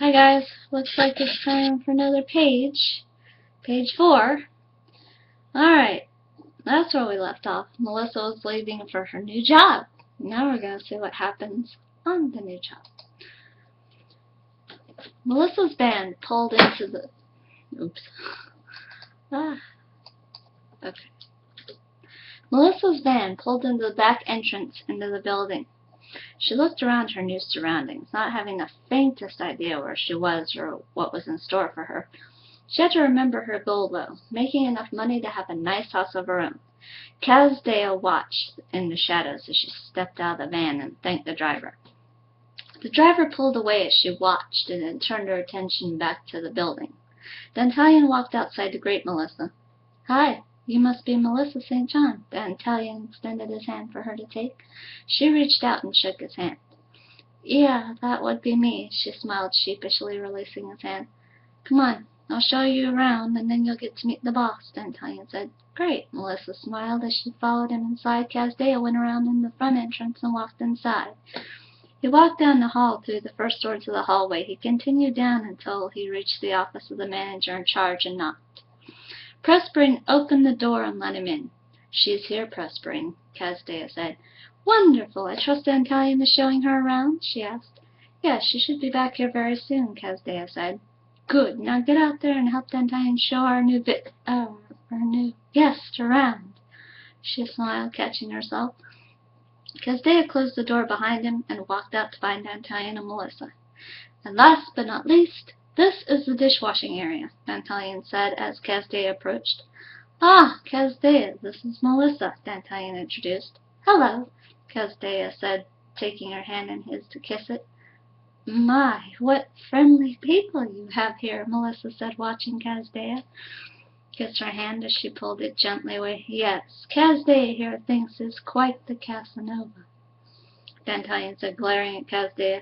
Hi guys, looks like it's time for another page. Page 4. Alright, that's where we left off. Melissa was leaving for her new job. Now we're going to see what happens on the new job. Melissa's van pulled into the... Oops. Okay. Melissa's van pulled into the back entrance into the building. She looked around her new surroundings, not having the faintest idea where she was or what was in store for her. She had to remember her goal, though, making enough money to have a nice house of her own. Kazdea watched in the shadows as she stepped out of the van and thanked the driver. The driver pulled away as she watched and then turned her attention back to the building. Dantalion walked outside to greet Melissa. "Hi, you must be Melissa St. John." Dantalion extended his hand for her to take. She reached out and shook his hand. "Yeah, that would be me," she smiled sheepishly, releasing his hand. "Come on. I'll show you around, and then you'll get to meet the boss," Dantalion said. "Great," Melissa smiled as she followed him inside. Kazdea went around in the front entrance and walked inside. He walked down the hall through the first door to the hallway. He continued down until he reached the office of the manager in charge and knocked. Pressspring opened the door and let him in. "She's here, Pressspring," Kazdea said. "Wonderful. I trust Dantalion is showing her around?" she asked. "Yes, she should be back here very soon," Kazdea said. "Good. Now get out there and help Dantalion show our new guest around." She smiled, catching herself. Kazdea closed the door behind him and walked out to find Dantalion and Melissa. "And last but not least, this is the dishwashing area," Dantalion said as Kazdea approached. "Ah, Kazdea, this is Melissa," Dantalion introduced. "Hello," Kazdea said, taking her hand in his to kiss it. "My, what friendly people you have here," Melissa said, watching Kazdea kiss her hand as she pulled it gently away. "Yes, Kazdea here thinks is quite the Casanova," Dantalion said, glaring at Kazdea.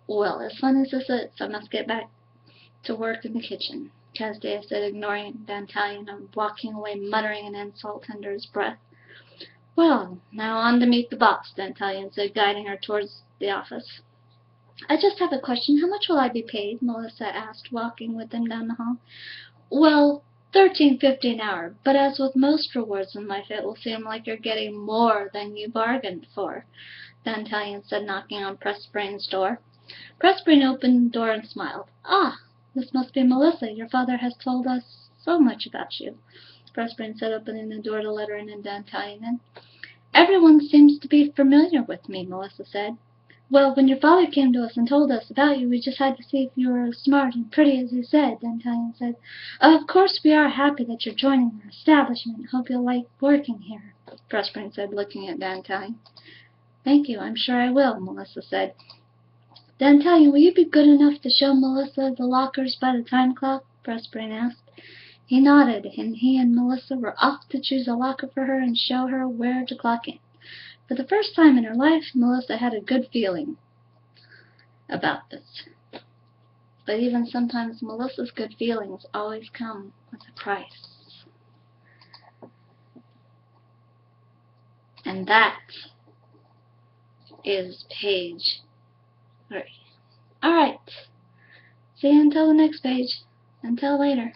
"Well, as fun as this is, I must get back to work in the kitchen," Kazdea said, ignoring Dantalion and walking away, muttering an insult under his breath. "Well, now on to meet the boss," Dantalion said, guiding her towards the office. "I just have a question. How much will I be paid?" Melissa asked, walking with them down the hall. "Well, $13.50 an hour, but as with most rewards in life, it will seem like you're getting more than you bargained for," Dantalion said, knocking on Pressspring's door. Pressspring opened the door and smiled. "Ah, this must be Melissa. Your father has told us so much about you," Pressspring said, opening the door to let her in and Dantalion in. "Everyone seems to be familiar with me," Melissa said. "Well, when your father came to us and told us about you, we just had to see if you were as smart and pretty as he said," Dantalion said. "Of course we are happy that you're joining our establishment. Hope you'll like working here," Pressspring said, looking at Dantalion. "Thank you, I'm sure I will," Melissa said. "Dantalion, will you be good enough to show Melissa the lockers by the time clock?" Pressspring asked. He nodded, and he and Melissa were off to choose a locker for her and show her where to clock in. For the first time in her life, Melissa had a good feeling about this. But even sometimes, Melissa's good feelings always come with a price. And that is page 3. Alright, see you until the next page. Until later.